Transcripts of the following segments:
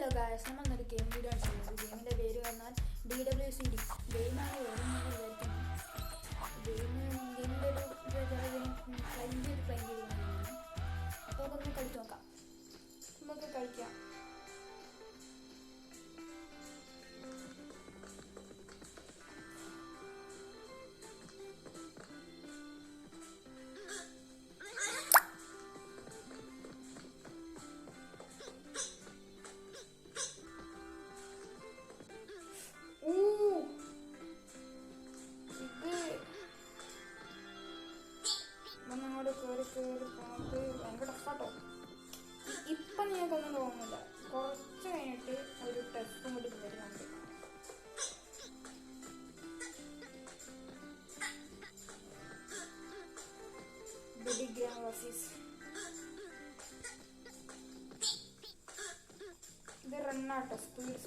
Hello guys, നമ്മൾ ഇന്നൊരു game video ആണ് ചെയ്യുന്നത്. ഗെയിമിൻ്റെ പേര് പറഞ്ഞാൽ DWCD ഗെയിമാണ്. വേണമെന്ന് വിചാരിക്കുന്നു. ഗെയിമിൻ്റെ ഒരു പ്ലെയിൻ ചെയ്തിരിക്കുകയാണ്. അപ്പോൾ നമുക്കൊന്ന് കളിച്ച് നോക്കാം. നമുക്ക് കളിക്കാം. ഭയങ്കര ടഫാട്ടോ. ഇപ്പം ഞങ്ങൾക്കൊന്നും തോന്നുന്നില്ല. കുറച്ച് കഴിഞ്ഞിട്ട് ഒരു ടെസ്റ്റും കൂടി വരുന്നുണ്ട്. ഇത് റണ്ണാട്ടോ. സ്പീഡ്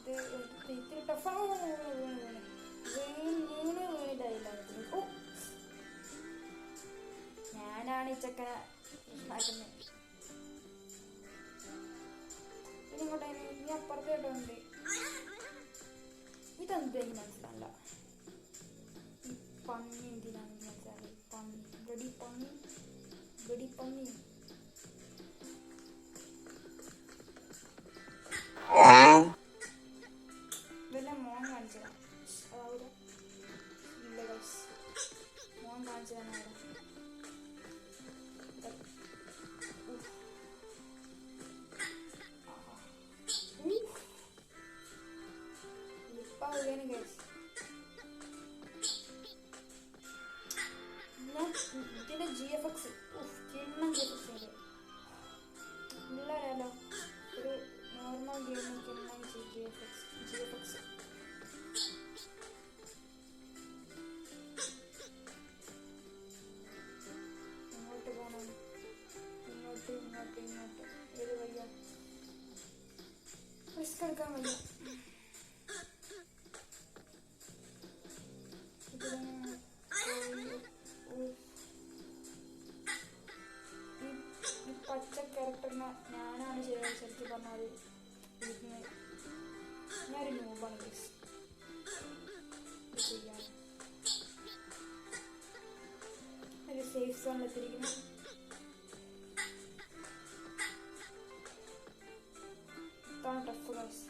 ഇങ്ങനെ ഇത്തിരി ടഫാണ്. ഞാനാണ് ഈ ചക്കനെ ഉണ്ടാക്കുന്നത്. ഇതിങ്ങോട്ടെ ഇനി അപ്പുറത്തോട്ടുണ്ട്. ഇതെന്ത് എനിക്ക് മനസ്സിലാവില്ല. ഈ പന്നി എന്തിനാണെന്ന് മനസ്സിലായി. പന്നി ഇതെല്ലാം മോൻ കാണിച്ചതാണ്. അതായത് ഇല്ല ഗൈസ്, മോൻ കാണിച്ചതാണ് അവിടെ. ഇപ്പം വീണ് ഗൈസ്. ഇതിൻ്റെ GFX കിണ്ണം GFX ഉണ്ട്. ഇല്ലല്ലോ, ഒരു നോർമൽ ഗെയിമിൽ കിണ്ണം GFX. ഇങ്ങോട്ട് പോകണം. ഇങ്ങോട്ട് ഏത് വയ്യ. റിസ്ക് എടുക്കാൻ വയ്യ. ഈ പച്ച ക്യാരക്ടറിനെ ഞാനാണ് ശരിക്കും പറഞ്ഞാൽ വീട്ടിന് ഞാനൊരു ന്യൂബാണ് ഗൈസ്. ചെയ്യാൻ ഒരു സേഫ് സോണിലെത്തിയിരിക്കുന്നു. ഇതാണ് ടഫ് ഗൈസ്.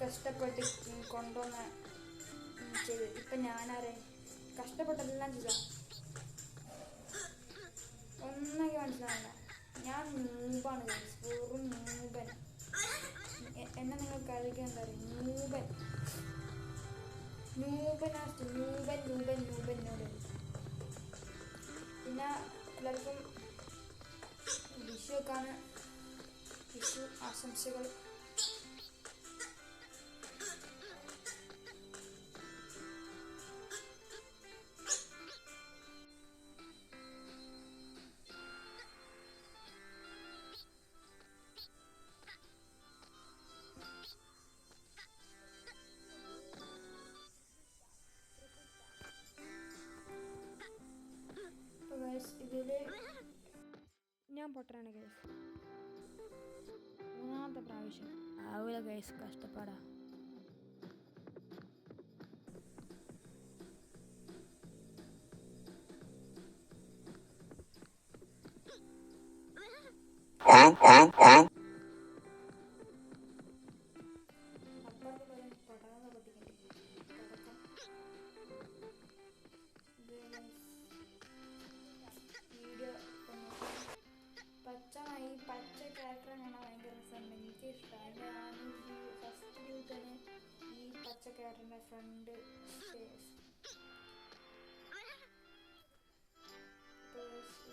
കഷ്ടപ്പെട്ട് കൊണ്ടുവന്ന ചെയ്ത് ഇപ്പം ഞാനാരെ കഷ്ടപ്പെട്ടതെല്ലാം ചെയ്ത ഒന്നൊക്കെ മനസ്സിലാവില്ല. ഞാൻ നൂബാണ് ഗൈസ്, വെറും നൂബൻ. എന്നെ നിങ്ങൾ കളിക്കാൻ എന്താ പറയുക? നൂബൻ. പിന്നെ എല്ലാവർക്കും വിഷു ആശംസകൾ. ഇതില് ഞാൻ പൊട്ടനാണ് ഗൈസ്. മൂന്നാമത്തെ പ്രാവശ്യം ആവില്ല ഗൈസ്, കഷ്ടപ്പാടാ. അപ്പുറത്ത് പച്ച ക്യാരറ്റിൻ്റെ ഫ്രണ്ട് സ്റ്റേഴ്സ്.